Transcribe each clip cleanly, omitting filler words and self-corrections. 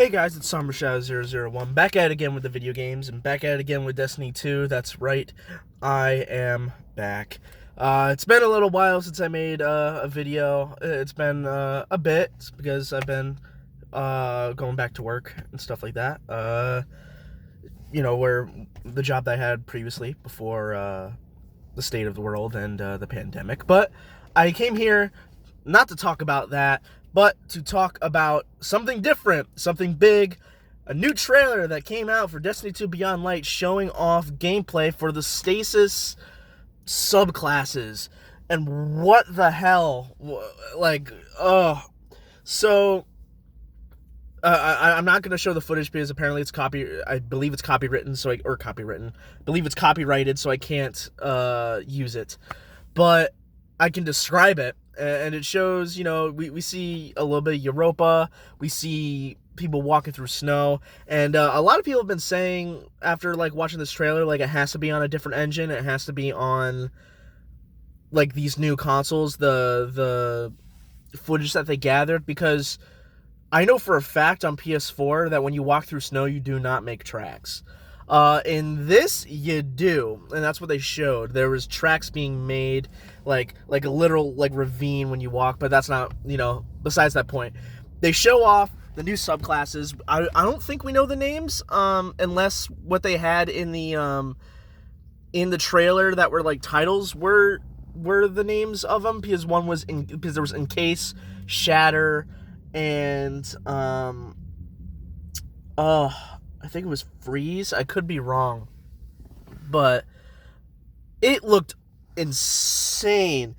Hey guys, it's SomberShadow001, back at it again with the video games, and back at it again with Destiny 2, that's right, I am back. It's been a little while since I made a video. It's been a bit, because I've been going back to work and stuff like that. Where the job that I had previously, before the state of the world and the pandemic. But I came here not to talk about that, but to talk about something different, something big, a new trailer that came out for Destiny 2 Beyond Light showing off gameplay for the Stasis subclasses. And what the hell? I'm not going to show the footage because apparently it's I believe it's copywritten, I believe it's copyrighted, so I can't use it. But I can describe it. And it shows, we see a little bit of Europa. We see people walking through snow. And a lot of people have been saying, after, watching this trailer, it has to be on a different engine. It has to be on, these new consoles, the footage that they gathered. Because I know for a fact on PS4 that when you walk through snow, you do not make tracks. In this, you do, and that's what they showed. There was tracks being made, like a literal, ravine when you walk, but that's not, besides that point. They show off the new subclasses. I don't think we know the names, unless what they had in the trailer that were, titles were the names of them, because because there was Encase, Shatter, and, I think it was Freeze. I could be wrong. But it looked insane.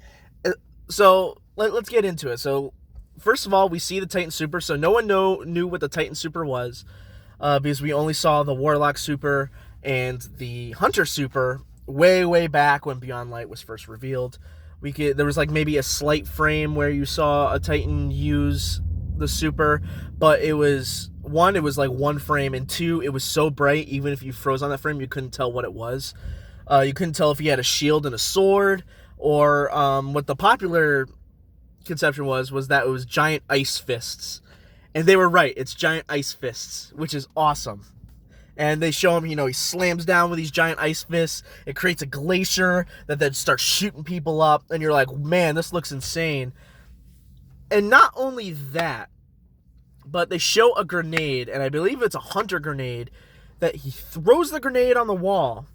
So, let's get into it. So, first of all, we see the Titan Super. So, no one knew what the Titan Super was. Because we only saw the Warlock Super and the Hunter Super way back when Beyond Light was first revealed. There was, maybe a slight frame where you saw a Titan use the Super. But it was... One, it was one frame, and two, it was so bright, even if you froze on that frame, you couldn't tell what it was. You couldn't tell if he had a shield and a sword, or what the popular conception was that it was giant ice fists. And they were right, it's giant ice fists, which is awesome. And they show him, he slams down with these giant ice fists, it creates a glacier that then starts shooting people up, and you're like, man, this looks insane. And not only that, but they show a grenade, and I believe it's a hunter grenade, that he throws the grenade on the wall,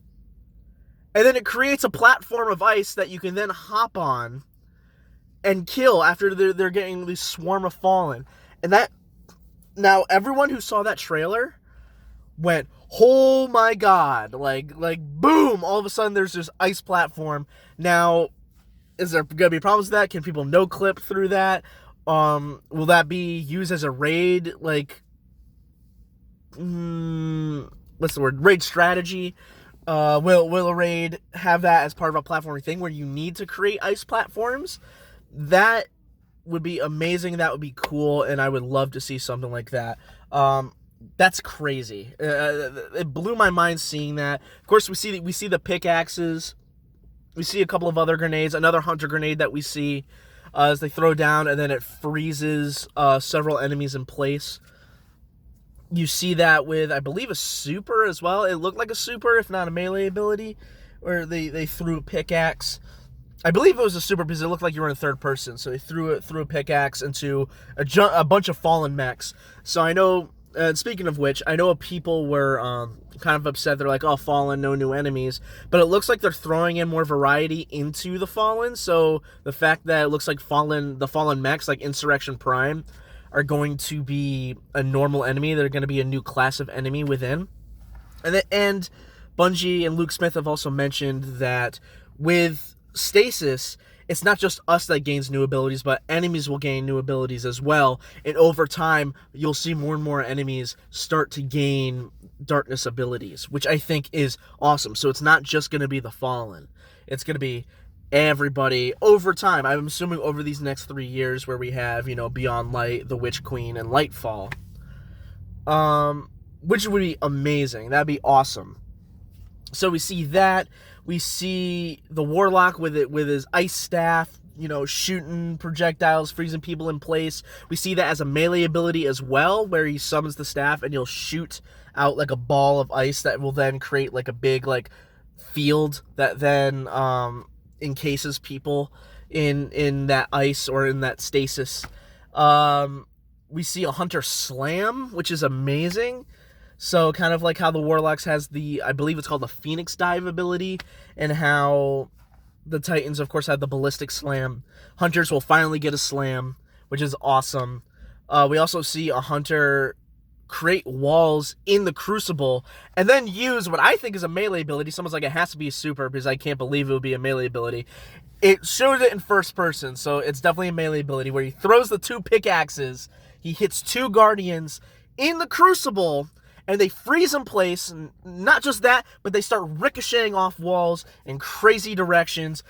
and then it creates a platform of ice that you can then hop on and kill after they're getting this swarm of fallen. And that, now everyone who saw that trailer went, oh my god, boom, all of a sudden there's this ice platform. Now, is there gonna be problems with that? Can people no clip through that? Will that be used as a raid, what's the word? Raid strategy? Will a raid have that as part of a platforming thing where you need to create ice platforms? That would be amazing. That would be cool, and I would love to see something like that. That's crazy. It blew my mind seeing that. Of course, we see the pickaxes. We see a couple of other grenades. Another hunter grenade that we see. As they throw down, and then it freezes several enemies in place. You see that with, I believe, a super as well. It looked like a super, if not a melee ability, where they threw a pickaxe. I believe it was a super because it looked like you were in third person. So they threw a pickaxe into a bunch of fallen mechs. So I know, speaking of which, I know people were kind of upset. They're like, oh, Fallen, no new enemies. But it looks like they're throwing in more variety into the Fallen. So the fact that it looks like the Fallen mechs, like Insurrection Prime, are going to be a normal enemy. They're going to be a new class of enemy within. And Bungie and Luke Smith have also mentioned that with Stasis, it's not just us that gains new abilities, but enemies will gain new abilities as well. And over time, you'll see more and more enemies start to gain darkness abilities, which I think is awesome. So it's not just going to be the Fallen. It's going to be everybody over time. I'm assuming over these next 3 years where we have, Beyond Light, the Witch Queen, and Lightfall. Which would be amazing. That'd be awesome. So we see that. We see the Warlock with his ice staff shooting projectiles, freezing people in place. We see that as a melee ability as well, where he summons the staff and he'll shoot out like a ball of ice that will then create like a big like field that then encases people in that ice or in that stasis. We see a hunter slam, which is amazing. So kind of like how the Warlocks has I believe it's called the Phoenix Dive ability, and how the Titans, of course, have the Ballistic Slam. Hunters will finally get a slam, which is awesome. We also see a hunter create walls in the Crucible and then use what I think is a melee ability. Someone's like, it has to be a super, because I can't believe it would be a melee ability. It shows it in first person, so it's definitely a melee ability where he throws the 2 pickaxes, he hits 2 guardians in the Crucible, and they freeze in place. And not just that, but they start ricocheting off walls in crazy directions.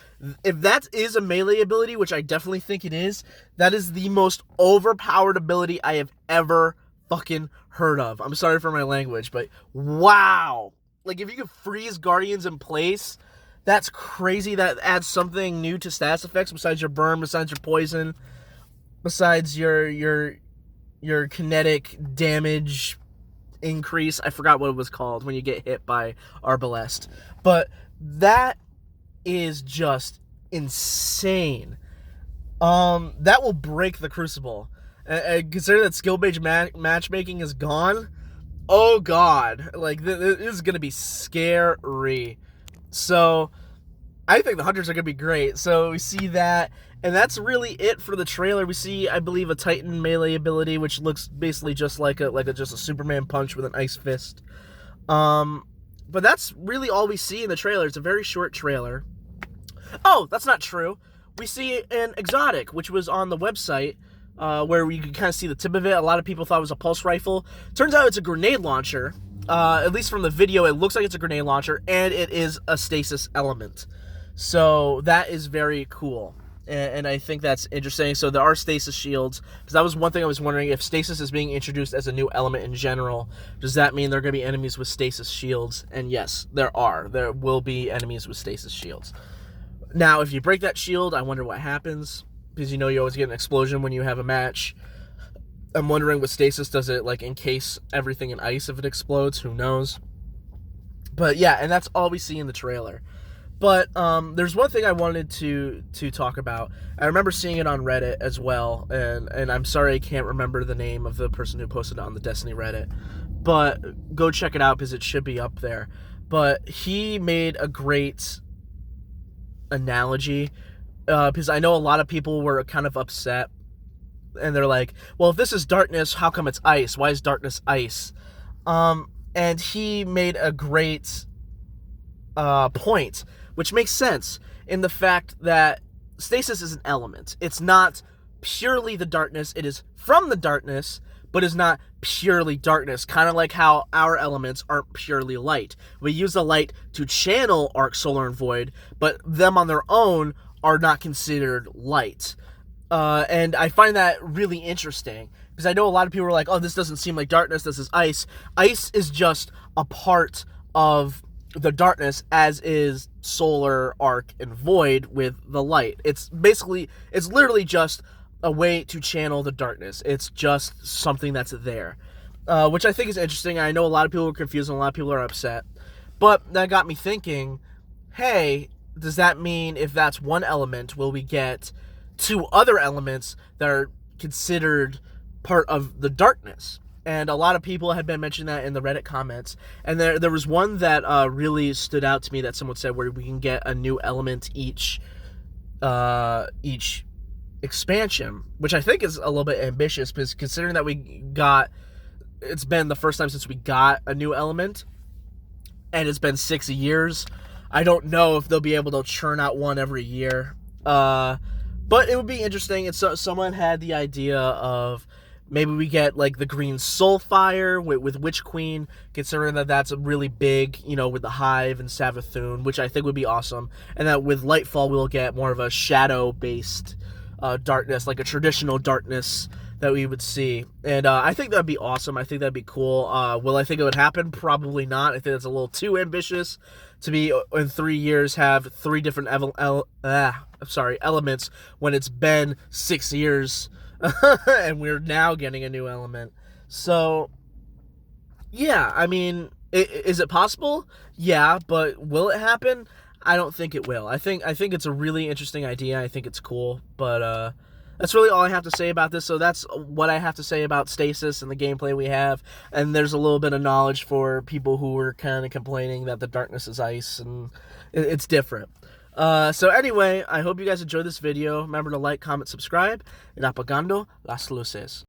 If that is a melee ability, which I definitely think it is, that is the most overpowered ability I have ever fucking heard of. I'm sorry for my language, but wow. Like, if you can freeze guardians in place, that's crazy. That adds something new to stats effects besides your burn, besides your poison, besides your kinetic damage increase. I forgot what it was called when you get hit by Arbalest. But that is just insane. That will break the Crucible. Consider that skill-based matchmaking is gone. Oh god. Like, this is going to be scary. So, I think the Hunters are going to be great. So, we see that. And that's really it for the trailer. We see, I believe, a Titan melee ability, which looks basically just like just a Superman punch with an ice fist. But that's really all we see in the trailer. It's a very short trailer. Oh, that's not true. We see an exotic, which was on the website, where we could kind of see the tip of it. A lot of people thought it was a pulse rifle. Turns out it's a grenade launcher. At least from the video, it looks like it's a grenade launcher, and it is a stasis element. So that is very cool. And I think that's interesting. So there are stasis shields, because that was one thing I was wondering, if stasis is being introduced as a new element in general, does that mean there are going to be enemies with stasis shields? And yes, there are. There will be enemies with stasis shields. Now, if you break that shield, I wonder what happens, because you always get an explosion when you have a match. I'm wondering with stasis, does it like encase everything in ice if it explodes? Who knows? But yeah, and that's all we see in the trailer. But there's one thing I wanted to talk about. I remember seeing it on Reddit as well, and I'm sorry I can't remember the name of the person who posted it on the Destiny Reddit, but go check it out because it should be up there. But he made a great analogy, because I know a lot of people were kind of upset, and they're like, well, if this is darkness, how come it's ice? Why is darkness ice? And he made a great point, which makes sense in the fact that stasis is an element. It's not purely the darkness. It is from the darkness, but is not purely darkness. Kind of like how our elements aren't purely light. We use the light to channel Arc, Solar, and Void, but them on their own are not considered light. And I find that really interesting, because I know a lot of people are like, oh, this doesn't seem like darkness, this is ice. Ice is just a part of the darkness, as is Solar, Arc, and Void with the light. It's literally just a way to channel the darkness. It's just something that's there, which I think is interesting. I know a lot of people are confused and a lot of people are upset, but that got me thinking, hey, does that mean if that's one element, will we get 2 other elements that are considered part of the darkness? And a lot of people had been mentioning that in the Reddit comments. And there was one that really stood out to me that someone said, where we can get a new element each expansion, which I think is a little bit ambitious, because considering that it's been the first time since we got a new element, and it's been 6 years. I don't know if they'll be able to churn out one every year. But it would be interesting. And so someone had the idea of, maybe we get like the green Soulfire with Witch Queen, considering that that's really big, with the Hive and Savathun, which I think would be awesome. And that with Lightfall, we'll get more of a shadow-based darkness, like a traditional darkness that we would see. And I think that'd be awesome. I think that'd be cool. Will I think it would happen? Probably not. I think that's a little too ambitious to be in 3 years have 3 different elements when it's been 6 years and we're now getting a new element. So yeah, I mean, is it possible? Yeah, but will it happen? I don't think it will. I think it's a really interesting idea. I think it's cool, but that's really all I have to say about this. So that's what I have to say about Stasis and the gameplay we have. And there's a little bit of knowledge for people who were kind of complaining that the darkness is ice and it's different. So anyway, I hope you guys enjoyed this video. Remember to like, comment, subscribe. And apagando las luces.